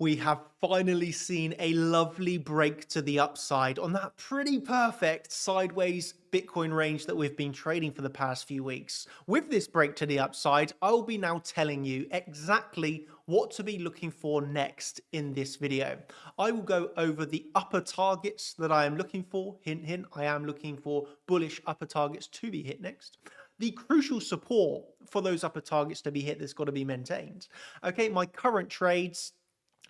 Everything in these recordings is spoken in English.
We have finally seen a lovely break to the upside on that pretty perfect sideways Bitcoin range that we've been trading for the past few weeks. With this break to the upside, I will be now telling you exactly what to be looking for next in this video. I will go over the upper targets that I am looking for. Hint, hint, I am looking for bullish upper targets to be hit next. The crucial support for those upper targets to be hit that's got to be maintained. Okay, my current trades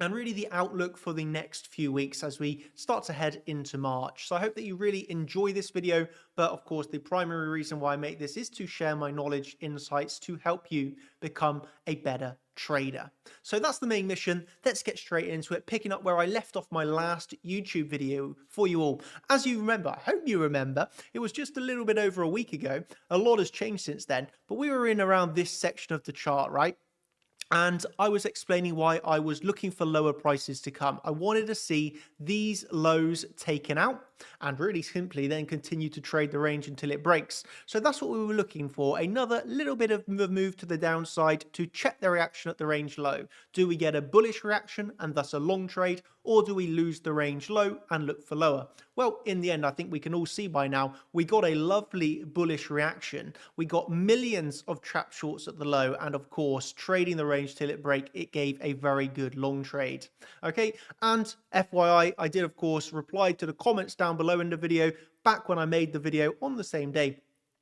and really the outlook for the next few weeks as we start to head into March. So I hope that you really enjoy this video, but of course the primary reason why I make this is to share my knowledge, insights to help you become a better trader. So that's the main mission. Let's get straight into it, picking up where I left off my last YouTube video for you all. As you remember, I hope you remember, it was just a little bit over a week ago. A lot has changed since then, but we were in around this section of the chart, right? And I was explaining why I was looking for lower prices to come. I wanted to see these lows taken out and really simply then continue to trade the range until it breaks. So that's what we were looking for. Another little bit of a move to the downside to check the reaction at the range low. Do we get a bullish reaction and thus a long trade, or do we lose the range low and look for lower? Well, in the end, I think we can all see by now, we got a lovely bullish reaction. We got millions of trap shorts at the low, and of course, trading the range till it break, it gave a very good long trade. Okay, and FYI, I did of course reply to the comments down below in the video back when I made the video on the same day,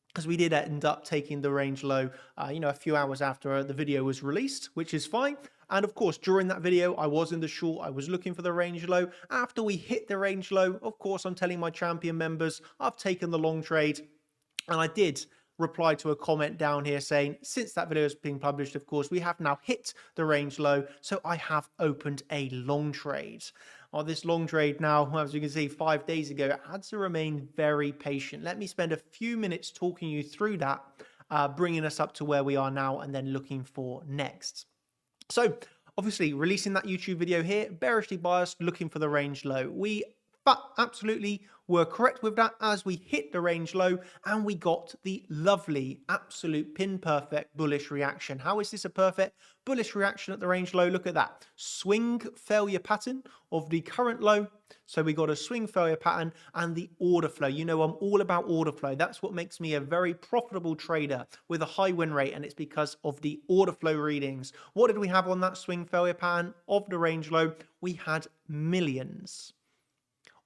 because we did end up taking the range low, a few hours after the video was released, which is fine. And of course, during that video, I was in the short, I was looking for the range low. After we hit the range low, of course, I'm telling my champion members, I've taken the long trade. And I did reply to a comment down here saying, since that video has been published, of course, we have now hit the range low. So I have opened a long trade. This long trade now, as you can see, 5 days ago, it had to remain very patient. Let me spend a few minutes talking you through that, bringing us up to where we are now and then looking for next. So obviously releasing that YouTube video here, bearishly biased, looking for the range low. But absolutely were correct with that as we hit the range low and we got the lovely, absolute pin perfect bullish reaction. How is this a perfect bullish reaction at the range low? Look at that. Swing failure pattern of the current low. So we got a swing failure pattern and the order flow. You know, I'm all about order flow. That's what makes me a very profitable trader with a high win rate, and it's because of the order flow readings. What did we have on that swing failure pattern of the range low? We had millions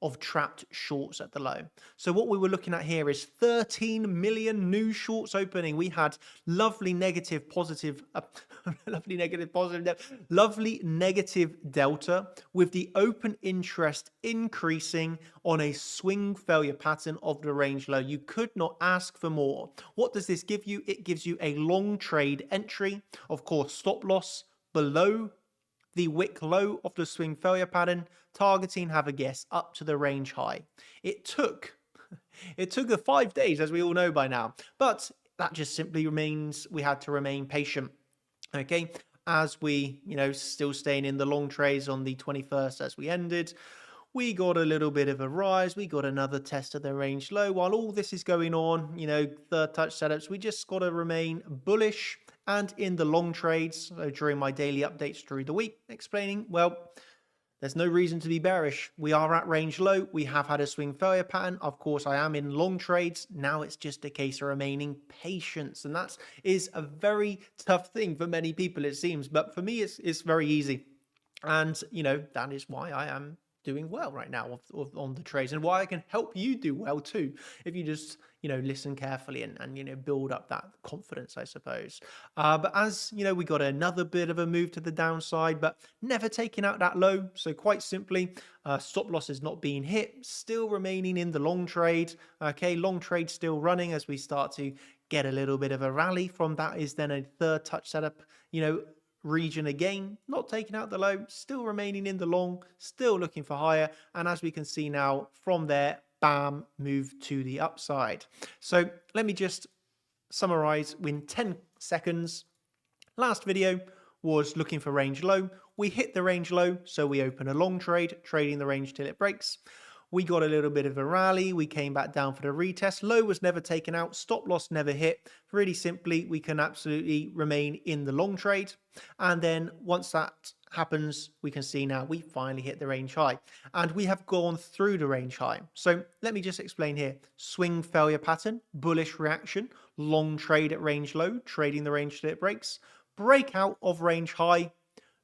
of trapped shorts at the low. So what we were looking at here is 13 million new shorts opening. We had lovely negative positive, lovely negative delta with the open interest increasing on a swing failure pattern of the range low. You could not ask for more. What does this give you? It gives you a long trade entry, of course, stop loss below the wick low of the swing failure pattern, targeting, have a guess, up to the range high. It took the 5 days, as we all know by now, but that just simply means we had to remain patient. Okay, as we, still staying in the long trades on the 21st as we ended, we got a little bit of a rise. We got another test of the range low. While all this is going on, third touch setups, we just got to remain bullish and in the long trades. So during my daily updates through the week, explaining, well, there's no reason to be bearish. We are at range low. We have had a swing failure pattern. Of course, I am in long trades. Now it's just a case of remaining patient. And that is a very tough thing for many people, it seems. But for me, it's very easy. And, that is why I am doing well right now on the trades, and why I can help you do well too, if you just listen carefully and build up that confidence, I suppose. But as we got another bit of a move to the downside, but never taking out that low. So quite simply, stop loss is not being hit, still remaining in the long trade. Okay, long trade still running as we start to get a little bit of a rally from that. Is then a third touch setup, region again, not taking out the low, still remaining in the long, still looking for higher. And as we can see now from there, bam, move to the upside. So let me just summarize in 10 seconds. Last video was looking for range low. We hit the range low, so we open a long trade, trading the range till it breaks. We got a little bit of a rally. We came back down for the retest. Low was never taken out. Stop loss never hit. Really simply, we can absolutely remain in the long trade. And then once that happens, we can see now we finally hit the range high. And we have gone through the range high. So let me just explain here. Swing failure pattern, bullish reaction, long trade at range low, trading the range till it breaks. Breakout of range high,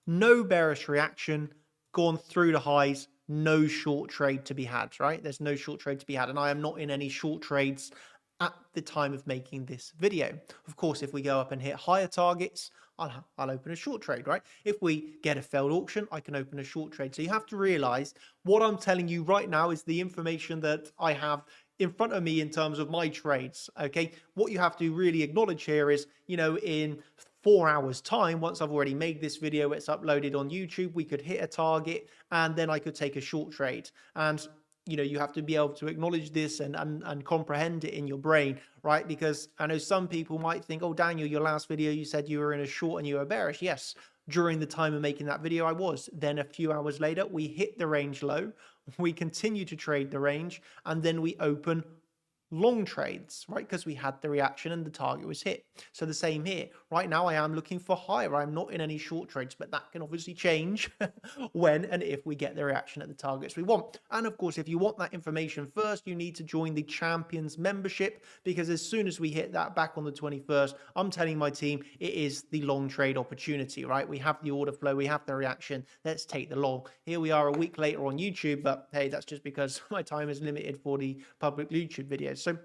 no bearish reaction, gone through the highs, no short trade to be had, right? There's no short trade to be had. And I am not in any short trades at the time of making this video. Of course, if we go up and hit higher targets, I'll open a short trade, right? If we get a failed auction, I can open a short trade. So you have to realize what I'm telling you right now is the information that I have in front of me in terms of my trades, okay? What you have to really acknowledge here is, in 4 hours time, once I've already made this video, it's uploaded on YouTube, we could hit a target and then I could take a short trade. And you have to be able to acknowledge this and comprehend it in your brain, right? Because I know some people might think, oh, Daniel, your last video, you said you were in a short and you were bearish. Yes, during the time of making that video, I was. Then a few hours later, we hit the range low. We continue to trade the range and then we open long trades, right? Because we had the reaction and the target was hit. So the same here. Right now, I am looking for higher. I'm not in any short trades, but that can obviously change when and if we get the reaction at the targets we want. And of course, if you want that information first, you need to join the Champions membership, because as soon as we hit that back on the 21st, I'm telling my team it is the long trade opportunity, right? We have the order flow, we have the reaction. Let's take the long. Here we are a week later on YouTube, but hey, that's just because my time is limited for the public YouTube videos. So,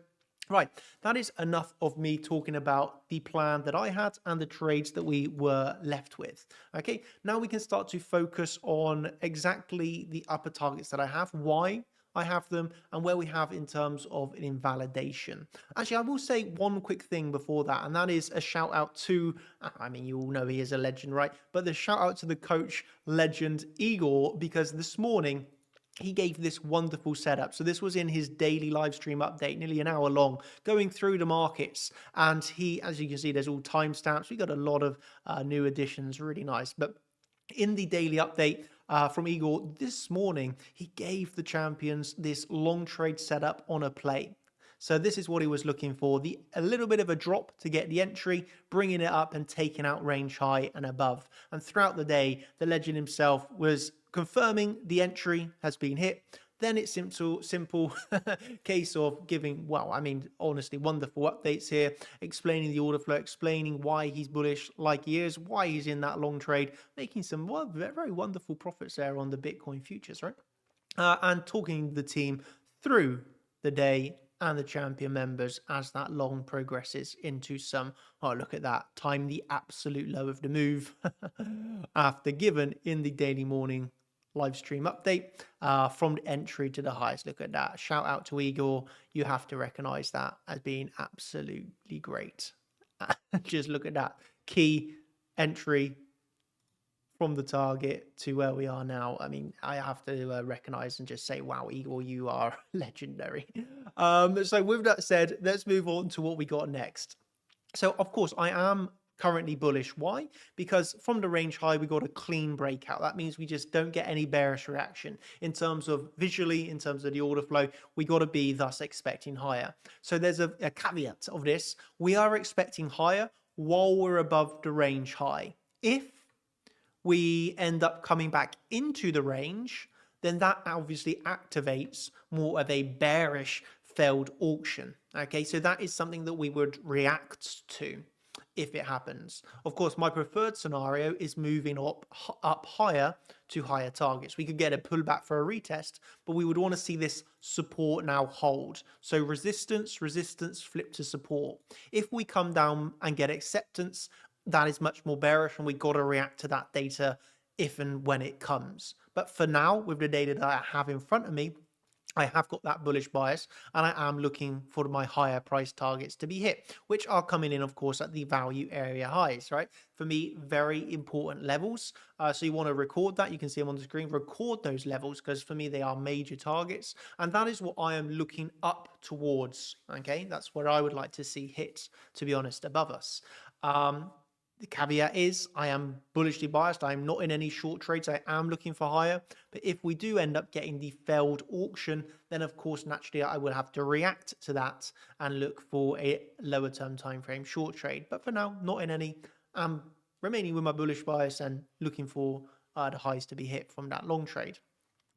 right, that is enough of me talking about the plan that I had and the trades that we were left with. Okay, now we can start to focus on exactly the upper targets that I have, why I have them, and where we have in terms of an invalidation. Actually, I will say one quick thing before that, and that is a shout out to, I mean, you all know he is a legend, right? But the shout out to the coach legend Igor, because this morning, he gave this wonderful setup. So this was in his daily live stream update, nearly an hour long, going through the markets. And he, as you can see, there's all timestamps. We got a lot of new additions, really nice. But in the daily update from Igor this morning, he gave the champions this long trade setup on a play. So this is what he was looking for, a little bit of a drop to get the entry, bringing it up and taking out range high and above. And throughout the day, the legend himself was confirming the entry has been hit. Then it's simple case of giving, well, I mean, honestly, wonderful updates here, explaining the order flow, explaining why he's bullish like he is, why he's in that long trade, making some very wonderful profits there on the Bitcoin futures, right? And talking the team through the day and the champion members as that long progresses into some, oh, look at that, time the absolute low of the move after given in the daily morning live stream update from the entry to the highs. Look at that. Shout out to Igor. You have to recognize that as being absolutely great. Just look at that key entry from the target to where we are now. I mean, I have to recognize and just say, wow, Igor, you are legendary. So with that said, let's move on to what we got next. So of course, I am currently bullish. Why? Because from the range high, we got a clean breakout. That means we just don't get any bearish reaction in terms of visually, in terms of the order flow. We got to be thus expecting higher. So there's a caveat of this. We are expecting higher while we're above the range high. If we end up coming back into the range, then that obviously activates more of a bearish failed auction. Okay, so that is something that we would react to if it happens. Of course, my preferred scenario is moving up higher to higher targets. We could get a pullback for a retest, but we would want to see this support now hold. So resistance, flip to support. If we come down and get acceptance, that is much more bearish, and we got to react to that data if and when it comes. But for now, with the data that I have in front of me, I have got that bullish bias, and I am looking for my higher price targets to be hit, which are coming in, of course, at the value area highs, right? For me, very important levels. So you want to record that. You can see them on the screen. Record those levels, because for me, they are major targets. And that is what I am looking up towards, okay? That's where I would like to see hit, to be honest, above us. The caveat is I am bullishly biased. I'm not in any short trades. I am looking for higher. But if we do end up getting the failed auction, then of course, naturally, I will have to react to that and look for a lower term time frame short trade. But for now, not in any. I'm remaining with my bullish bias and looking for the highs to be hit from that long trade.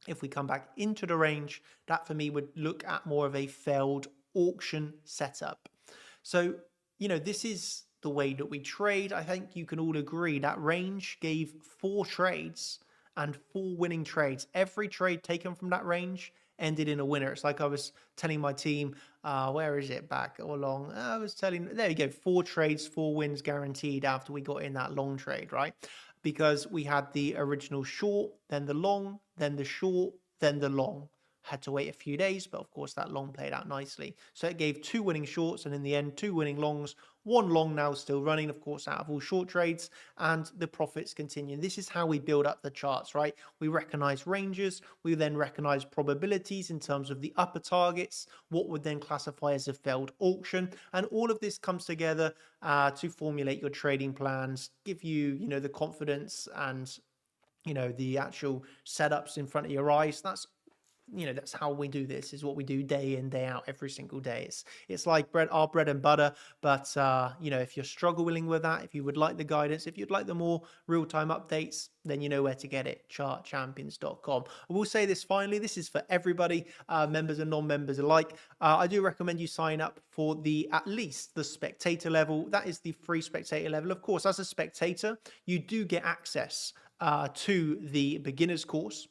If we come back into the range, that for me would look at more of a failed auction setup. So, this is the way that we trade. I think you can all agree that range gave 4 trades and 4 winning trades. Every trade taken from that range ended in a winner. It's like I was telling my team, where is it back or long? I was telling, there you go, 4 trades, 4 wins guaranteed after we got in that long trade, right? Because we had the original short, then the long, then the short, then the long. Had to wait a few days, but of course that long played out nicely. So it gave 2 winning shorts and in the end 2 winning longs, 1 long now still running, of course, out of all short trades, and the profits continue. This is how we build up the charts, right? We recognize ranges, we then recognize probabilities in terms of the upper targets, what would then classify as a failed auction, and all of this comes together to formulate your trading plans, give you, the confidence and the actual setups in front of your eyes. That's how we do this, is what we do day in, day out, every single day. It's like our bread and butter. But if you're struggling with that, if you would like the guidance, if you'd like the more real-time updates, then you know where to get it: chartchampions.com. I will say this finally, this is for everybody, members and non-members alike. I do recommend you sign up for at least the spectator level. That is the free spectator level. Of course, as a spectator, you do get access to the beginner's course,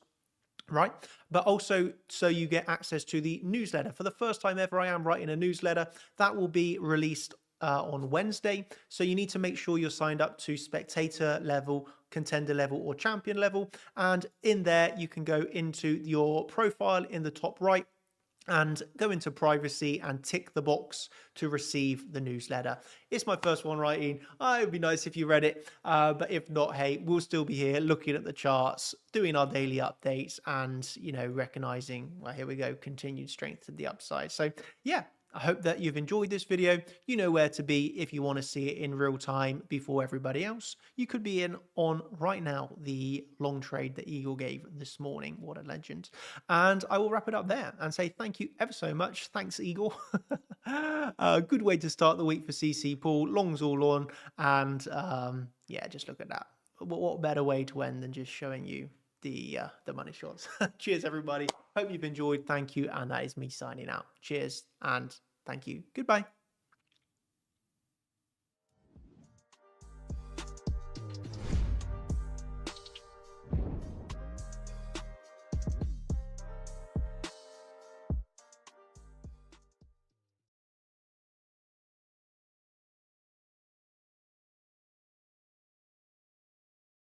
right? But also, so you get access to the newsletter. For the first time ever, I am writing a newsletter that will be released on Wednesday. So you need to make sure you're signed up to spectator level, contender level, or champion level. And in there, you can go into your profile in the top right and go into privacy and tick the box to receive the newsletter. It's my first one writing. It would be nice if you read it, but if not, hey, we'll still be here looking at the charts, doing our daily updates, and recognizing, well, here we go, continued strength to the upside. So yeah, I hope that you've enjoyed this video. You know where to be if you want to see it in real time before everybody else. You could be in on right now the long trade that Eagle gave this morning. What a legend. And I will wrap it up there and say thank you ever so much. Thanks, Eagle. A good way to start the week for CC Pool. Longs all on. And yeah, just look at that. What better way to end than just showing you the money shots. Cheers, everybody. Hope you've enjoyed. Thank you. And that is me signing out. Cheers and thank you. Goodbye.